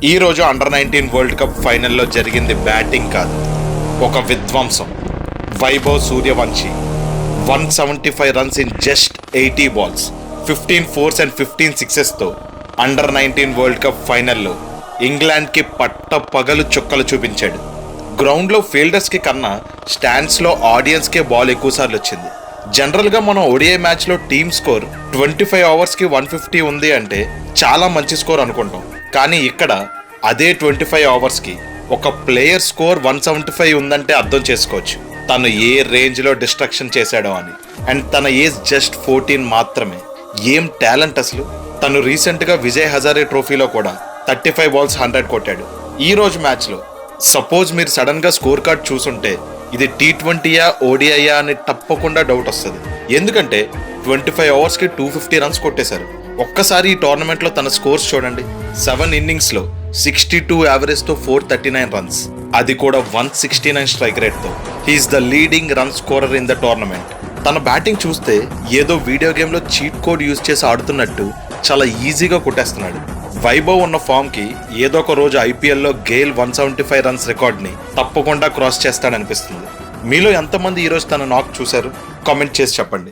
ఈ రోజు under 19 world cup ఫైనల్లో జరిగింది బ్యాటింగ్ కాదు, ఒక విధ్వంసం. Vaibhav Suryavanshi 175 runs in just 80 balls, 15 fours and 15 సిక్సెస్తో అండర్ 19 వరల్డ్ కప్ ఫైనల్లో ఇంగ్లాండ్కి పట్ట పగలు చుక్కలు చూపించాడు. గ్రౌండ్లో ఫీల్డర్స్కి కన్నా స్టాండ్స్లో ఆడియన్స్కే బాల్ ఎక్కువసార్లు వచ్చింది. జనరల్గా మనం ఓడిఐ మ్యాచ్లో టీమ్ స్కోర్ 25 ఓవర్స్కి 150 ఉంది అంటే చాలా మంచి స్కోర్ అనుకుంటాం. కానీ ఇక్కడ అదే 25 ఓవర్స్కి ఒక ప్లేయర్ స్కోర్ 175 ఉందంటే అర్థం చేసుకోవచ్చు తను ఏ రేంజ్లో డిస్ట్రక్షన్ చేశాడో అని. అండ్ తన ఏజ్ జస్ట్ 14 మాత్రమే. ఏం టాలెంట్ అసలు. తను రీసెంట్గా విజయ్ హజారే ట్రోఫీలో కూడా 35 బాల్స్ 100 కొట్టాడు. ఈ రోజు మ్యాచ్లో సపోజ్ మీరు సడన్గా స్కోర్ కార్డ్ చూసుంటే ఇది T20యా ఓడిఐయా అని తప్పకుండా డౌట్ వస్తుంది. ఎందుకంటే 25 ఓవర్స్కి 250 రన్స్ కొట్టేశారు. ఒక్కసారి ఈ టోర్నమెంట్లో తన స్కోర్స్ చూడండి. 7 ఇన్నింగ్స్లో 62 యావరేజ్తో 439 రన్స్, అది కూడా 169 స్ట్రైక్ రేట్తో. He's the leading run scorer in the tournament. తన బ్యాటింగ్ చూస్తే ఏదో వీడియో గేమ్లో చీట్ కోడ్ యూజ్ చేసి ఆడుతున్నట్టు చాలా ఈజీగా కొట్టేస్తున్నాడు. వైభవ్ ఉన్న ఫామ్కి ఏదో ఒక రోజు ఐపీఎల్లో గేల్ 175 రన్స్ రికార్డ్ని తప్పకుండా క్రాస్ చేస్తాడనిపిస్తుంది. మీలో ఎంతమంది ఈరోజు తన నాక్ చూశారు? కామెంట్ చేసి చెప్పండి.